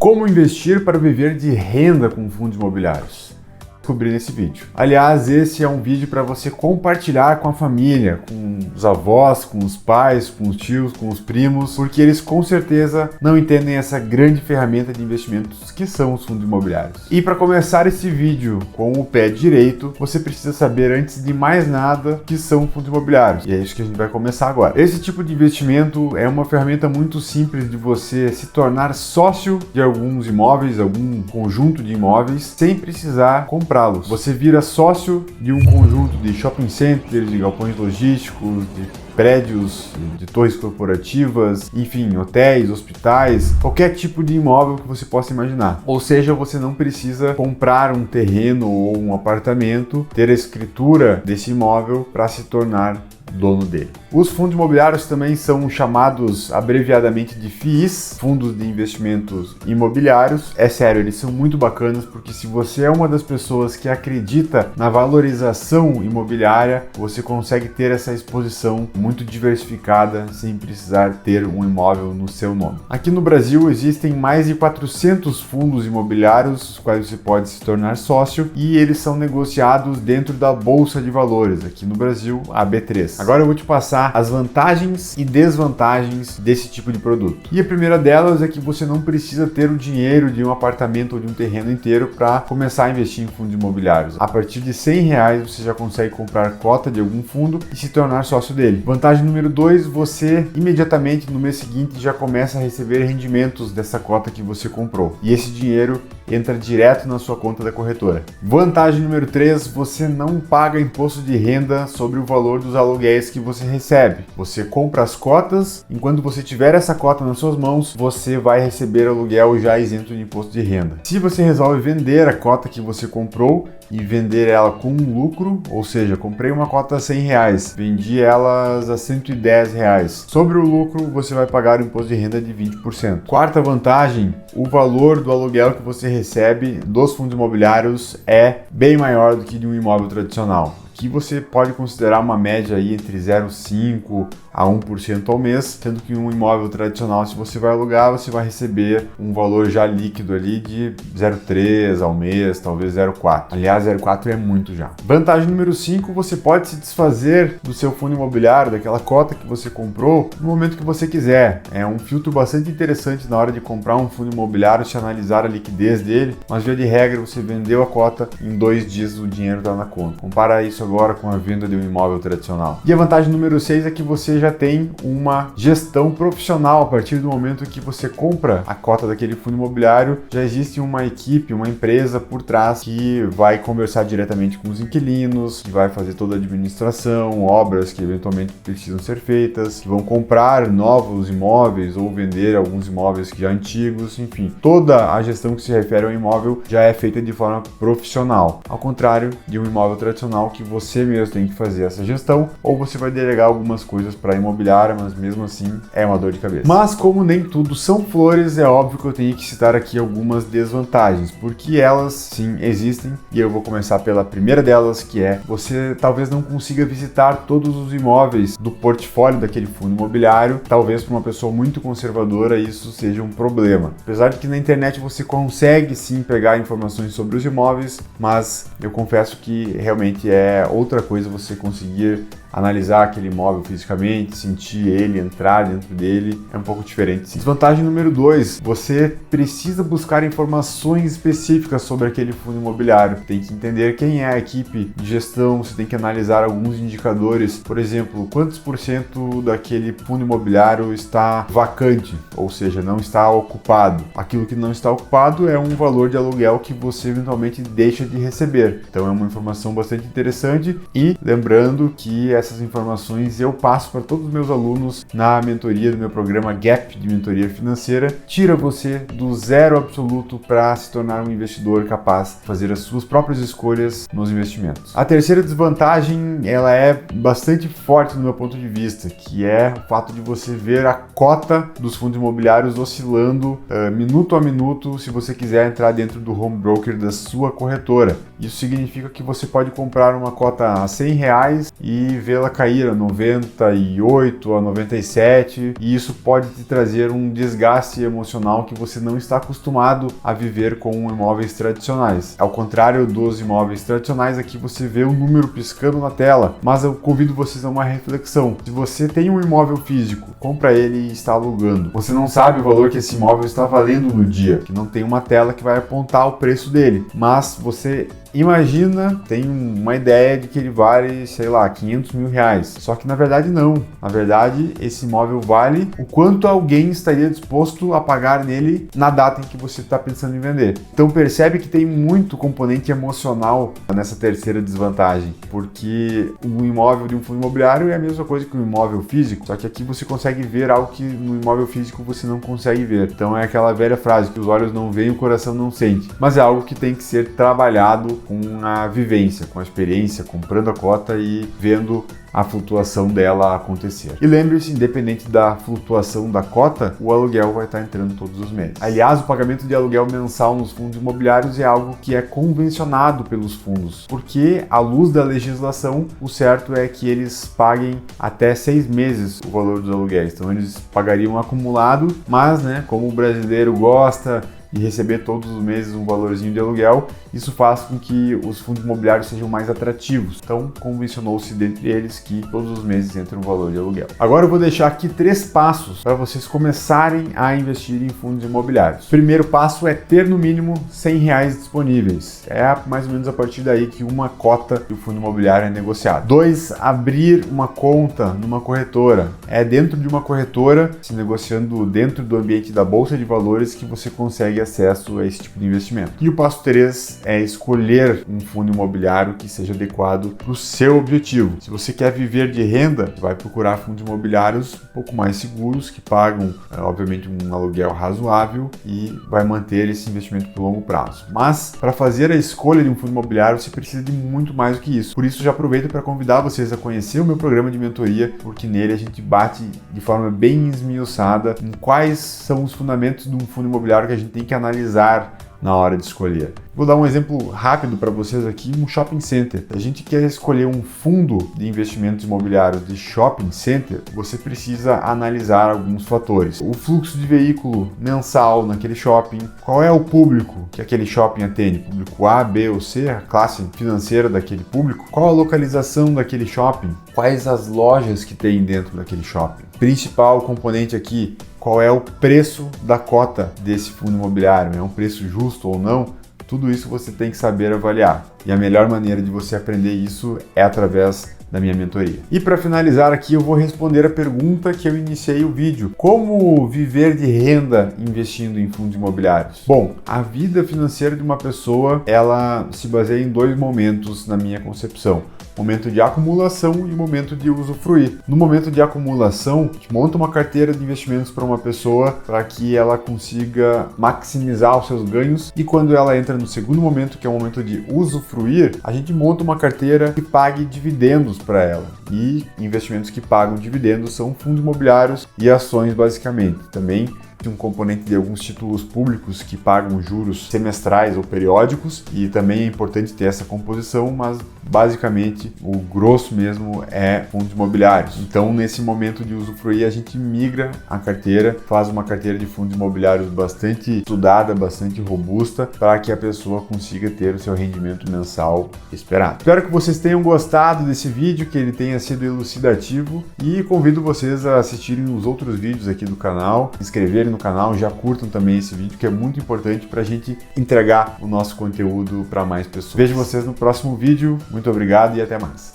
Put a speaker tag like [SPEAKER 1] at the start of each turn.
[SPEAKER 1] Como investir para viver de renda com fundos imobiliários? Descobri nesse vídeo. Aliás, esse é um vídeo para você compartilhar com a família, com os avós, com os pais, com os tios, com os primos, porque eles com certeza não entendem essa grande ferramenta de investimentos que são os fundos imobiliários. E para começar esse vídeo com o pé direito, você precisa saber antes de mais nada o que são fundos imobiliários. E é isso que a gente vai começar agora. Esse tipo de investimento é uma ferramenta muito simples de você se tornar sócio de alguns imóveis, algum conjunto de imóveis, sem precisar comprá-los. Você vira sócio de um conjunto de shopping centers, de galpões logísticos, de prédios, de torres corporativas, enfim, hotéis, hospitais, qualquer tipo de imóvel que você possa imaginar. Ou seja, você não precisa comprar um terreno ou um apartamento, ter a escritura desse imóvel para se tornar dono dele. Os fundos imobiliários também são chamados abreviadamente de FIIs, fundos de investimentos imobiliários. É sério, eles são muito bacanas porque se você é uma das pessoas que acredita na valorização imobiliária, você consegue ter essa exposição muito diversificada sem precisar ter um imóvel no seu nome. Aqui no Brasil existem mais de 400 fundos imobiliários, os quais você pode se tornar sócio, e eles são negociados dentro da Bolsa de Valores, aqui no Brasil, a B3. Agora eu vou te passar as vantagens e desvantagens desse tipo de produto. E a primeira delas é que você não precisa ter o dinheiro de um apartamento ou de um terreno inteiro para começar a investir em fundos imobiliários. A partir de R$100 você já consegue comprar cota de algum fundo e se tornar sócio dele. Vantagem número 2, você imediatamente no mês seguinte já começa a receber rendimentos dessa cota que você comprou. E esse dinheiro entra direto na sua conta da corretora. Vantagem número 3, você não paga imposto de renda sobre o valor dos aluguéis que você recebe. Você compra as cotas, enquanto você tiver essa cota nas suas mãos, você vai receber aluguel já isento de imposto de renda. Se você resolve vender a cota que você comprou e vender ela com um lucro, ou seja, comprei uma cota a R$100, vendi elas a R$110. Sobre o lucro, você vai pagar o imposto de renda de 20%. Quarta vantagem, o valor do aluguel que você recebe dos fundos imobiliários é bem maior do que de um imóvel tradicional, que você pode considerar uma média aí entre 0,5% a 1% ao mês, sendo que um imóvel tradicional, se você vai alugar, você vai receber um valor já líquido ali de 0,3% ao mês, talvez 0,4%. Aliás, 0,4% é muito já. Vantagem número 5, você pode se desfazer do seu fundo imobiliário, daquela cota que você comprou, no momento que você quiser. É um filtro bastante interessante na hora de comprar um fundo imobiliário, se analisar a liquidez dele, mas via de regra, você vendeu a cota, em 2 dias o dinheiro está na conta. Compara isso agora com a venda de um imóvel tradicional. E a vantagem número 6 é que você já tem uma gestão profissional. A partir do momento que você compra a cota daquele fundo imobiliário, já existe uma equipe, uma empresa por trás que vai conversar diretamente com os inquilinos, que vai fazer toda a administração, obras que eventualmente precisam ser feitas, que vão comprar novos imóveis ou vender alguns imóveis que já antigos, enfim, toda a gestão que se refere ao imóvel já é feita de forma profissional, ao contrário de um imóvel tradicional que você mesmo tem que fazer essa gestão, ou você vai delegar algumas coisas para a imobiliária, mas mesmo assim é uma dor de cabeça. Mas como nem tudo são flores, é óbvio que eu tenho que citar aqui algumas desvantagens, porque elas sim existem, e eu vou começar pela primeira delas, que é você talvez não consiga visitar todos os imóveis do portfólio daquele fundo imobiliário. Talvez para uma pessoa muito conservadora isso seja um problema. Apesar de que na internet você consegue sim pegar informações sobre os imóveis, mas eu confesso que realmente é outra coisa você conseguir analisar aquele imóvel fisicamente, sentir ele, entrar dentro dele, é um pouco diferente. Sim. Desvantagem número 2, você precisa buscar informações específicas sobre aquele fundo imobiliário. Tem que entender quem é a equipe de gestão, você tem que analisar alguns indicadores, por exemplo, quantos por cento daquele fundo imobiliário está vacante, ou seja, não está ocupado. Aquilo que não está ocupado é um valor de aluguel que você eventualmente deixa de receber. Então é uma informação bastante interessante e lembrando que essas informações eu passo para todos os meus alunos na mentoria do meu programa Gap de mentoria financeira. Tira você do zero absoluto para se tornar um investidor capaz de fazer as suas próprias escolhas nos investimentos. A terceira desvantagem, ela é bastante forte no meu ponto de vista, que é o fato de você ver a cota dos fundos imobiliários oscilando minuto a minuto se você quiser entrar dentro do home broker da sua corretora. Isso significa que você pode comprar uma cota a R$100 e vê-la cair a 98, a 97, e isso pode te trazer um desgaste emocional que você não está acostumado a viver com imóveis tradicionais. Ao contrário dos imóveis tradicionais, aqui você vê o número piscando na tela, mas eu convido vocês a uma reflexão. Se você tem um imóvel físico, compra ele e está alugando. Você não sabe o valor que esse imóvel está valendo no dia, que não tem uma tela que vai apontar o preço dele, mas você imagina, tem uma ideia de que ele vale, sei lá, R$500 mil. Só que na verdade não. Na verdade, esse imóvel vale o quanto alguém estaria disposto a pagar nele na data em que você está pensando em vender. Então percebe que tem muito componente emocional nessa terceira desvantagem, porque o imóvel de um fundo imobiliário é a mesma coisa que um imóvel físico, só que aqui você consegue ver algo que no imóvel físico você não consegue ver. Então é aquela velha frase que os olhos não veem, o coração não sente. Mas é algo que tem que ser trabalhado com a vivência, com a experiência, comprando a cota e vendo a flutuação dela acontecer. E lembre-se, independente da flutuação da cota, o aluguel vai estar entrando todos os meses. Aliás, o pagamento de aluguel mensal nos fundos imobiliários é algo que é convencionado pelos fundos, porque à luz da legislação, o certo é que eles paguem até 6 meses o valor dos aluguéis. Então eles pagariam acumulado, mas, como o brasileiro gosta e receber todos os meses um valorzinho de aluguel, isso faz com que os fundos imobiliários sejam mais atrativos. Então, convencionou-se dentre eles que todos os meses entra um valor de aluguel. Agora eu vou deixar aqui 3 passos para vocês começarem a investir em fundos imobiliários. O primeiro passo é ter no mínimo R$100 disponíveis. É mais ou menos a partir daí que uma cota do fundo imobiliário é negociada. 2, abrir uma conta numa corretora. É dentro de uma corretora, se negociando dentro do ambiente da Bolsa de Valores, que você consegue acesso a esse tipo de investimento. E o passo 3 é escolher um fundo imobiliário que seja adequado para o seu objetivo. Se você quer viver de renda, você vai procurar fundos imobiliários um pouco mais seguros, que pagam, obviamente, um aluguel razoável e vai manter esse investimento por longo prazo. Mas, para fazer a escolha de um fundo imobiliário, você precisa de muito mais do que isso. Por isso, já aproveito para convidar vocês a conhecer o meu programa de mentoria, porque nele a gente bate de forma bem esmiuçada em quais são os fundamentos de um fundo imobiliário que a gente tem que analisar na hora de escolher. Vou dar um exemplo rápido para vocês aqui, um shopping center. Se a gente quer escolher um fundo de investimentos imobiliários de shopping center, você precisa analisar alguns fatores. O fluxo de veículo mensal naquele shopping, qual é o público que aquele shopping atende, público A, B ou C, a classe financeira daquele público, qual a localização daquele shopping, quais as lojas que tem dentro daquele shopping. Principal componente aqui, qual é o preço da cota desse fundo imobiliário, é um preço justo ou não? Tudo isso você tem que saber avaliar. E a melhor maneira de você aprender isso é através da minha mentoria. E para finalizar aqui, eu vou responder a pergunta que eu iniciei o vídeo. Como viver de renda investindo em fundos imobiliários? Bom, a vida financeira de uma pessoa, ela se baseia em 2 momentos na minha concepção. Momento de acumulação e momento de usufruir. No momento de acumulação, a gente monta uma carteira de investimentos para uma pessoa para que ela consiga maximizar os seus ganhos, e quando ela entra no segundo momento, que é o momento de usufruir, a gente monta uma carteira que pague dividendos para ela. E investimentos que pagam dividendos são fundos imobiliários e ações, basicamente. Também tem um componente de alguns títulos públicos que pagam juros semestrais ou periódicos, e também é importante ter essa composição, mas basicamente o grosso mesmo é fundos imobiliários. Então, nesse momento de usufruir, a gente migra a carteira, faz uma carteira de fundos imobiliários bastante estudada, bastante robusta, para que a pessoa consiga ter o seu rendimento mensal esperado. Espero que vocês tenham gostado desse vídeo, que ele tenha sido elucidativo, e convido vocês a assistirem os outros vídeos aqui do canal, se inscreverem no canal, já curtam também esse vídeo, que é muito importante para a gente entregar o nosso conteúdo para mais pessoas. Vejo vocês no próximo vídeo, muito obrigado e até mais.